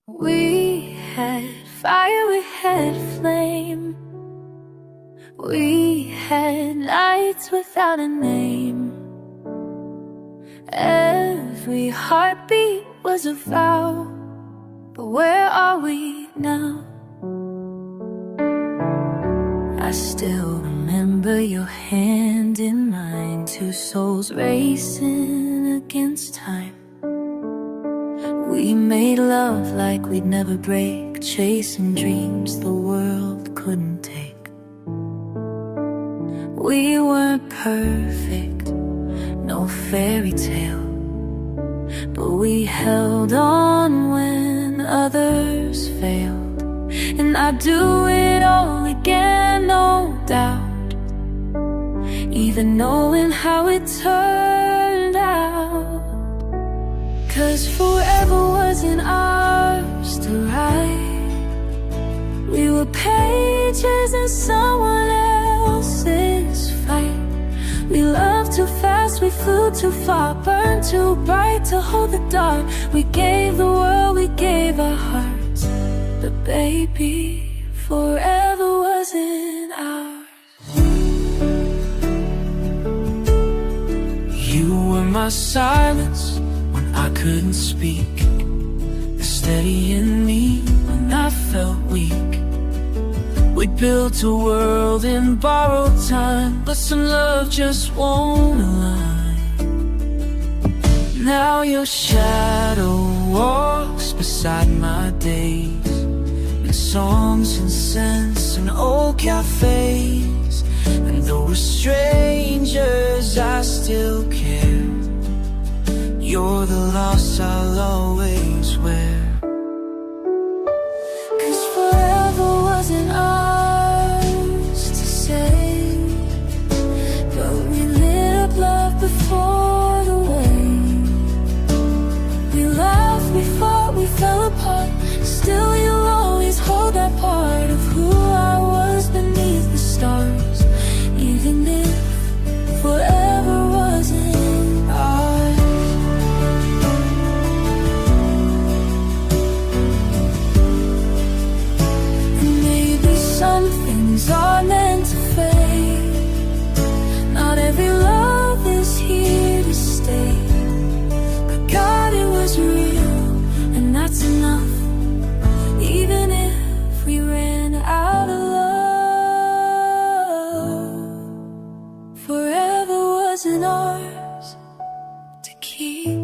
We had fire, we had flame. We had nights without a name. Every heartbeat was a vow. But where are we now? I still remember your hand in mine, two souls racing against time. We made love like we'd never break, chasing dreams the world couldn't take. We weren't perfect, no fairy tale, but we held on when others failed. And I'd do it all again, no doubt, even knowing how it turned out. 'Cause forever wasn't ours to write. We were pages in someone else's fight. We loved too fast, we flew too far, burned too bright to hold the dark. We gave the world, we gave our hearts, but baby, forever wasn't ours. You were my silence when I couldn't speak, the steady in me when I felt weak. We built a world in borrowed time, but some love just won't align. Now your shadow walks beside my days, in songs and scents and old cafes. And though we're strangers, I still care. You're the loss I'll always wear. 'Cause forever wasn't ours to say, but we lit up love before the wave. We laughed, we fought, we fell apart. Still you'll always hold that part of who I was beneath the stars, even if forever wasn't ours. Some things are meant to fade. Not every love is here to stay. But God, it was real, and that's enough. Even if we ran out of love, forever wasn't ours to keep.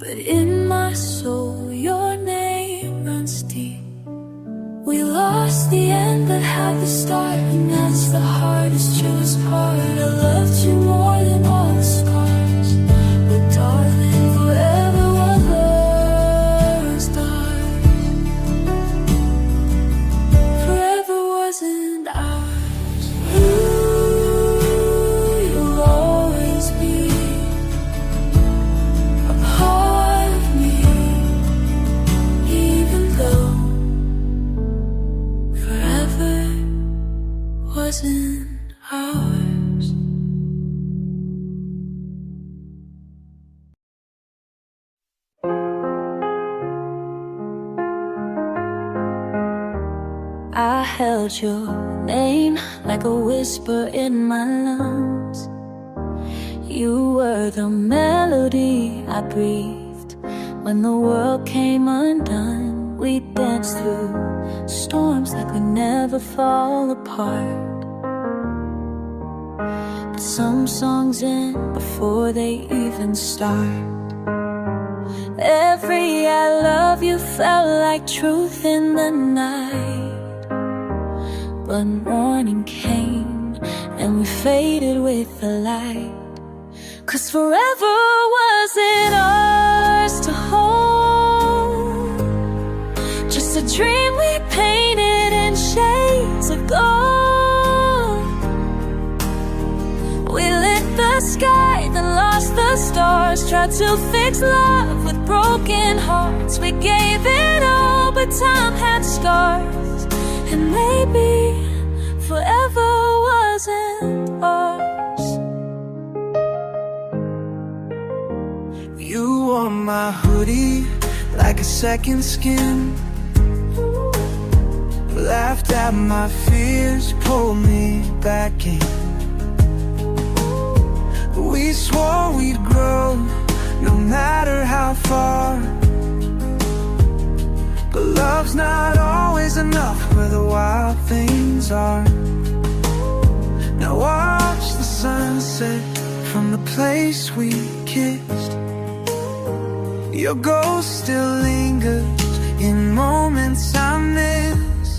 But in my soul, your name runs deep. We lost the end but had the start, and that's the hardest, truest part. I loved you more than all the scars, but darling, forever was ours. Forever wasn't ours. You'll always be a part of me, even though wasn't ours. I held your name like a whisper in my lungs. You were the melody I breathed when the world came undone. We danced through storms that could never fall apart. But some songs end before they even start. Every I love you felt like truth in the night. But morning came and we faded with the light. 'Cause forever wasn't ours to hold, just a dream we painted in shades of gold. We lit the sky, then lost the stars, tried to fix love with broken hearts. We gave it all, but time had scars, and maybe forever wasn't ours. You wore my hoodie like a second skin. Laughed at my fears, pulled me back in. We swore we'd grow, no matter how far. But love's not always enough where the wild things are. Now watch the sunset from the place we kissed. Your ghost still lingers in moments I miss.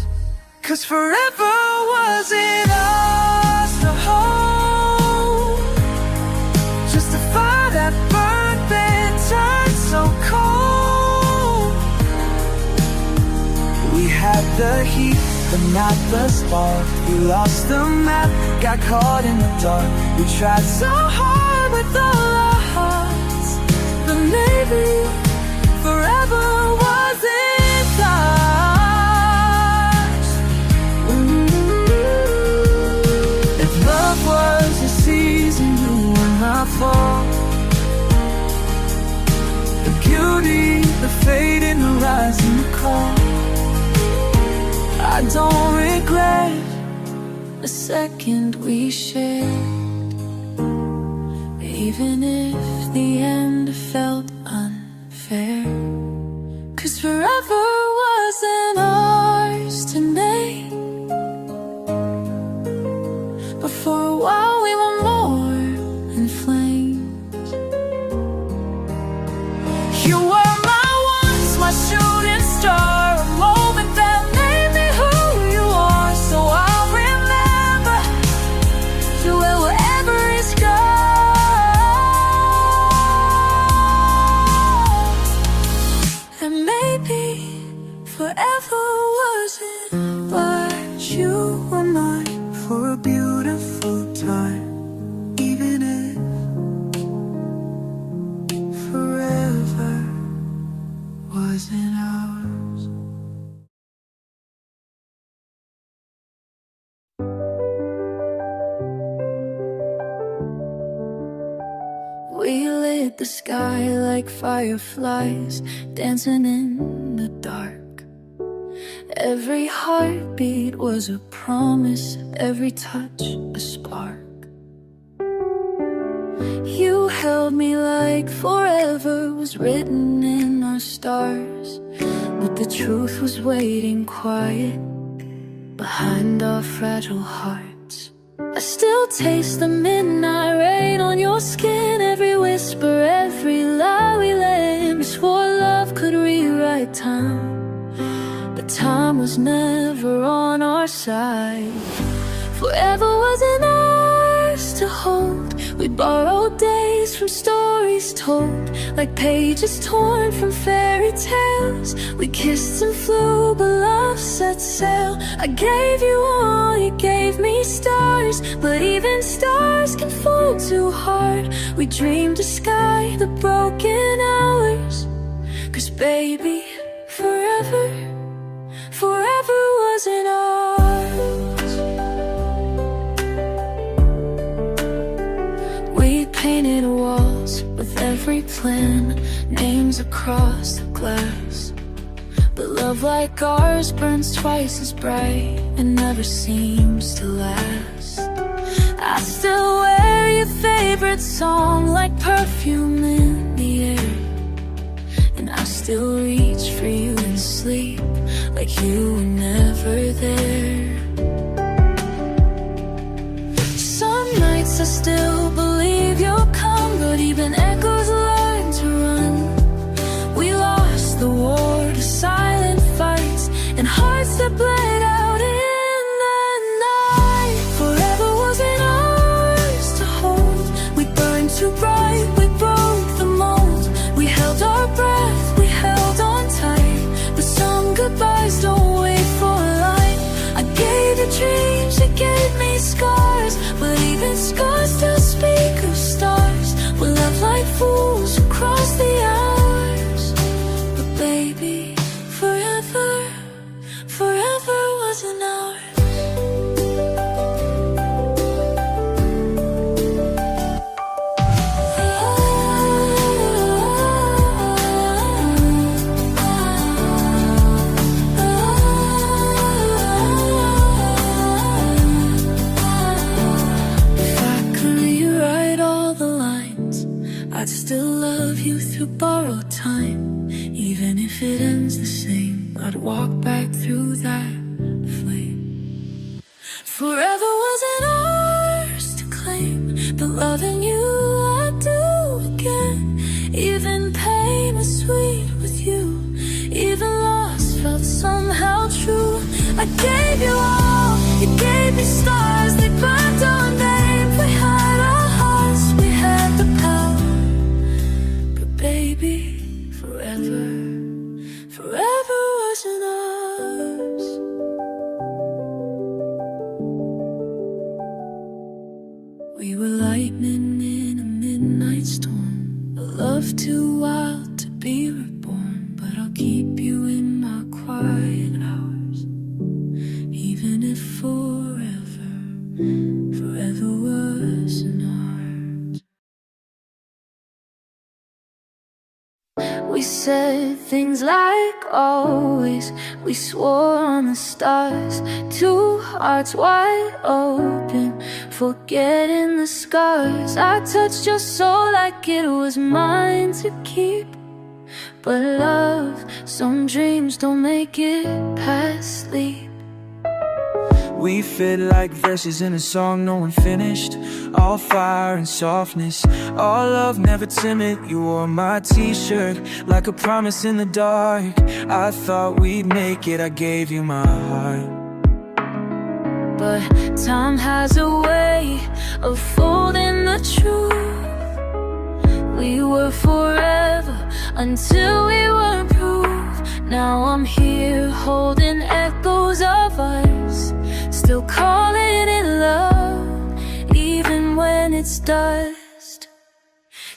'Cause forever wasn't us to hold, just a fire that burned then turned so cold. We had the heat, but not the spark. We lost the map, got caught in the dark. We tried so hard with all our hearts, but maybe forever wasn't ours. If love was a season, you were my fall. The beauty, the fade and the rise and the call. I don't regret a second we shared, even if the end felt unfair. 'Cause forever wasn't ours to make, but for a while we were more than flames. You were my once, my shooting star, a moment that made me who you are. So I'll remember you wherever it's gone. And maybe forever wasn't, but you were mine for a beautiful time. Even if forever wasn't ours. We lit the sky like fireflies, dancing in the dark. Every heartbeat was a promise, every touch a spark. You held me like forever was written in our stars, but the truth was waiting quiet behind our fragile hearts. I still taste the midnight rain on your skin, every whisper, every lie we let. We swore love could rewrite time, but time was never on our side. Forever wasn't ours to hold. We borrowed days from stories told, like pages torn from fairy tales. We kissed and flew, but love set sail. I gave you all, you gave me stars, but even stars can fall too hard. We dreamed a sky that broke in hours. 'Cause baby, forever, forever wasn't ours. We painted walls with every plan, names across the glass. But love like ours burns twice as bright and never seems to last. I still wear your favorite song like perfume in the air, and I still reach for you in sleep like you were never there. Some nights I still believe you'll come, but even echoes learn to run. We lost the war to silent fights and hearts that bled out in the night. Forever wasn't ours to hold. We burned too bright, we broke the mold. We held our breath, we held on tight, but some goodbyes don't wait for light. I gave you dreams, you gave me scars, but even scars still speak of stars. We love like fools across the hours, but baby, forever, forever wasn't ours. if it ends the same, I'd walk back through that flame. Forever wasn't ours to claim, but loving you I'd do again. Even pain was sweet with you, even loss felt somehow true. I gave you all, you gave me stars, they burned our names. We had our hearts, we had the power, but baby, forever, forever wasn't ours. We were lightning in a midnight storm, a love too wild to be reborn. But I'll keep you in my quiet hours, even if forever, forever wasn't ours. We said things like always, we swore on the stars, two hearts wide open, forgetting the scars. I touched your soul like it was mine to keep. But love, some dreams don't make it past sleep. We fit like verses in a song no one finished. All fire and softness, all love, never timid. You wore my t-shirt like a promise in the dark. I thought we'd make it, I gave you my heart. But time has a way of folding the truth. We were forever until we were proof. Now I'm here holding echoes of us, still calling it love, even when it's dust.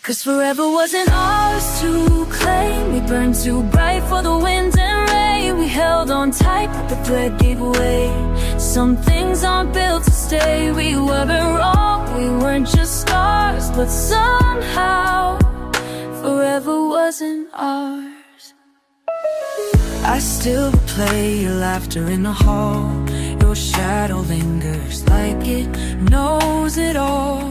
'Cause forever wasn't ours to claim. We burned too bright for the wind and rain. We held on tight, but the thread gave way. Some things aren't built to stay. We weren't wrong, we weren't just stars, but somehow forever wasn't ours. I still replay your laughter in the hall. Your shadow lingers like it knows it all.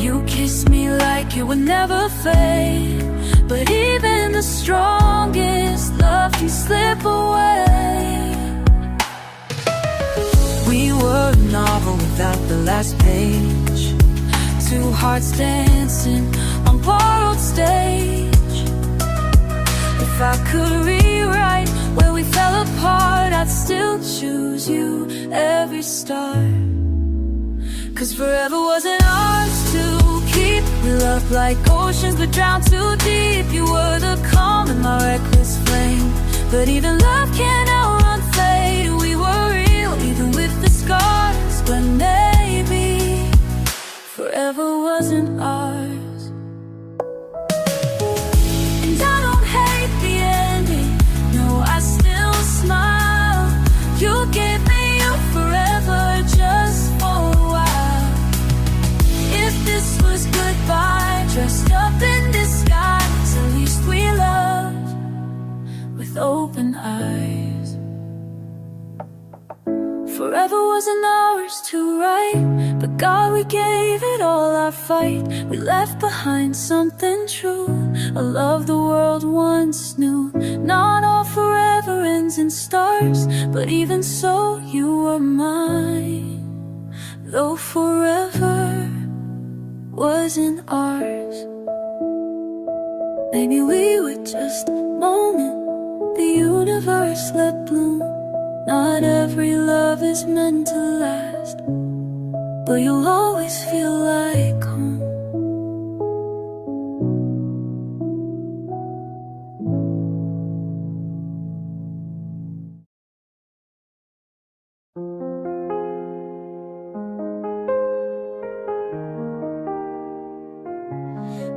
You kissed me like it would never fade, but even the strongest love can slip away. We were a novel without the last page, two hearts dancing on borrowed stage. If I could rewrite where we fell apart, I'd still choose you every start. 'Cause forever wasn't ours to keep. We loved like oceans but drowned too deep. You were the calm in my reckless flame, but even love can't outrun fate. We were real even with the scars, but maybe forever wasn't ours. And I don't hate the ending, no, I still smile. You gave me you forever just for a while. If this was goodbye, dressed up in disguise, at least we loved with open eyes. Forever wasn't ours to write, but God, we gave it all our fight. We left behind something true, a love the world once knew. Not all forever ends in stars, but even so, you were mine. Though forever wasn't ours, maybe we were just a moment the universe let bloom. Not every love is meant to last, but you'll always feel like home.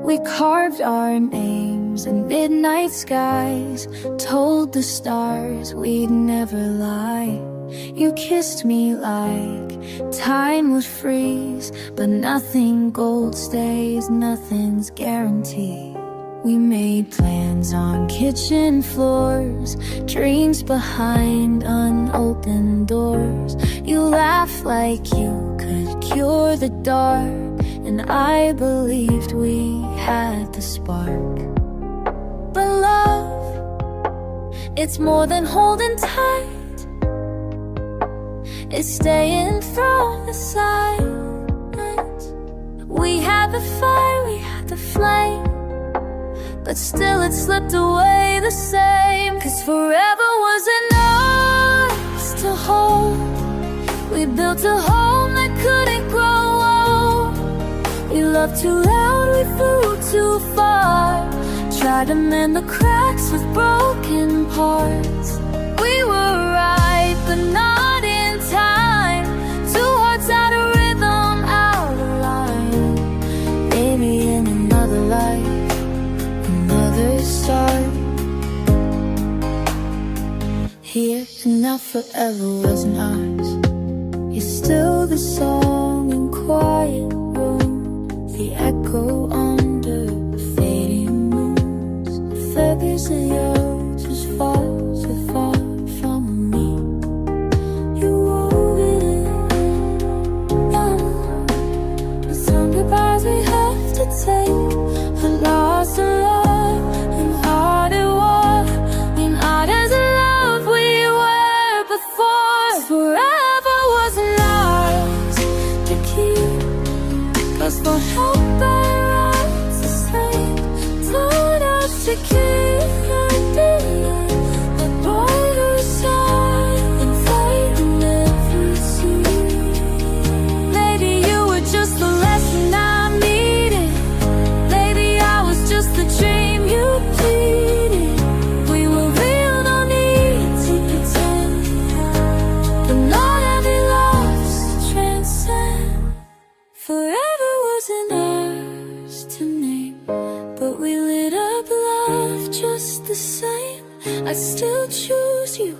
We carved our names in midnight skies, told the stars we'd never lie. You kissed me like time would freeze, but nothing gold stays, nothing's guaranteed. We made plans on kitchen floors, dreams behind unopened doors. You laughed like you could cure the dark, and I believed we had the spark. It's more than holding tight. It's staying through the silence. We had the fire, we had the flame, but still it slipped away the same. 'Cause forever wasn't ours to hold. We built a home that couldn't grow old. We loved too loud, we flew too far. Tried to mend the cracks with broken parts. We were right, but not in time. Two hearts out of rhythm, out of line. Maybe in another life, another start. Here and now forever wasn't ours. You're still the song in quiet room, the echo under the fading moons. The feathers of yours is far, so far from me. You wove it in, and some goodbyes we have to take. I lost a love and heart at war, and not as in love we were before. Forever wasn't ours to keep, 'cause forever was the same. Taught us to keep the brighter side and fight and never see. Maybe you were just the lesson I needed. Maybe I was just the dream you pleaded. We were real, no need to pretend, but not every love's transcend. Forever wasn't ours to name, but we lit up love just the same. I still choose you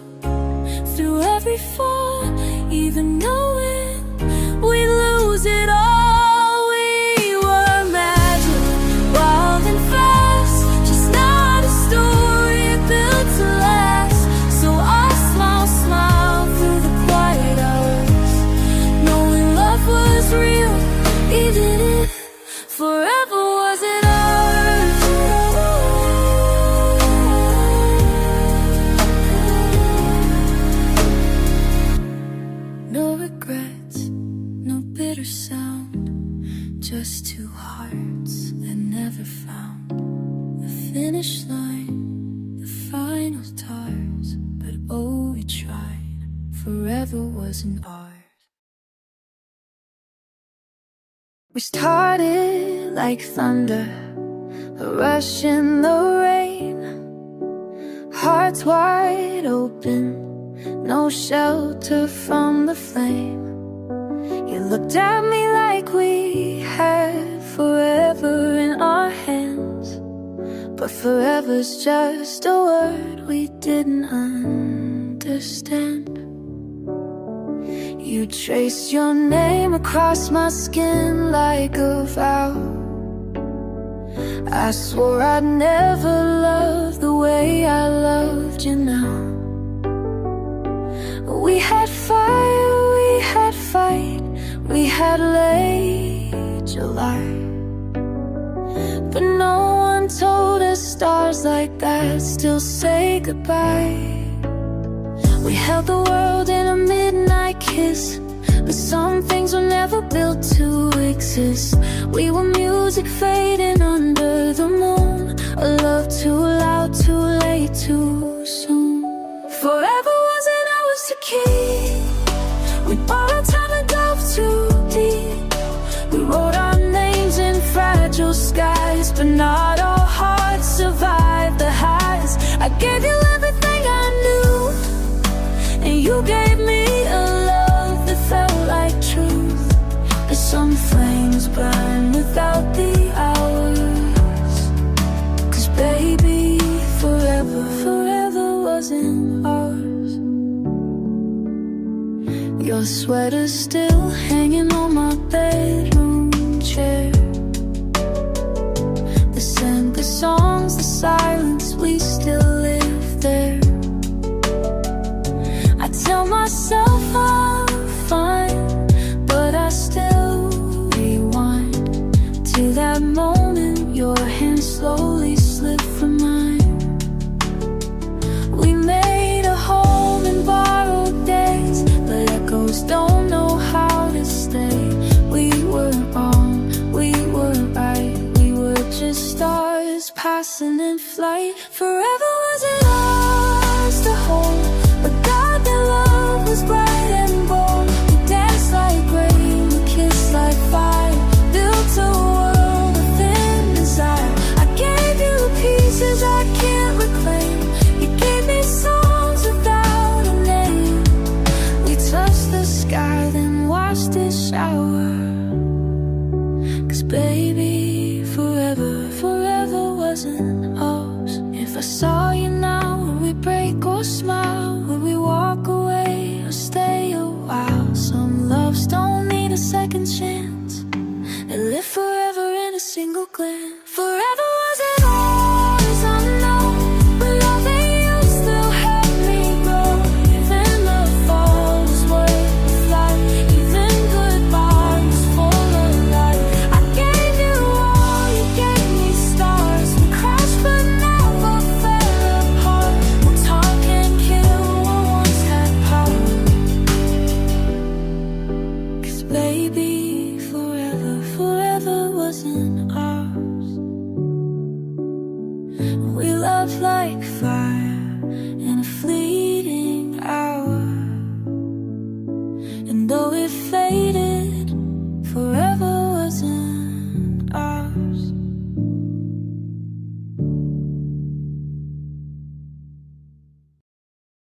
through every fall, even knowing we lose it all. We were magic, wild and fast, just not a story built to last. So I'll smile through the quiet hours, knowing love was real, even if forever wasn't ours. No regrets, no bitter sound, just two hearts that never found the finish line, the final stars. But oh, we tried. Forever wasn't ours. We started like thunder, a rush in the rain. Hearts wide open, no shelter from the flame. You looked at me like we had forever in our hands, but forever's just a word we didn't understand. You traced your name across my skin like a vow. I swore I'd never love the way I loved you now. We had fire, we had fight, we had late July, but no one told us stars like that still say goodbye. We held the world in a midnight kiss, but some things were never built to exist. We were music fading under the moon, a love too loud, too late, too soon. Forever wasn't ours to keep. We borrowed time and dove too deep. We wrote our names in fragile skies, but not all hearts survived the highs. I gave you everything I knew, and you gave me a love that felt like truth. But some flames burn without the hours. 'Cause baby, forever wasn't ours. Your sweater's still hanging on my bedroom chair. The scent, the songs, the silence, we still live there. I tell myself I'm fine, but I still rewind to that moment your hand slowly slipped from mine. We passing in flight. Forever wasn't ours to hold, but God, their love was bright and bold. We danced like rain, we kissed like fire, built a world within desire. I gave you pieces I can't reclaim. You gave me songs without a name. We touched the sky, then watched it shower. 'Cause baby, forever, forever wasn't ours. If I saw you now, would we break or smile? Would we walk away or stay a while? Some loves don't need a second chance. They live forever in a single glance. Forever wasn't ours, I know, but loving you still helped me grow. Even the fall was worth the flight, even goodbye was full of light. I gave you all, you gave me stars. We crashed but never fell apart. We'll talk and kill what once had power. 'Cause baby, forever, forever wasn't ours. We love like fire.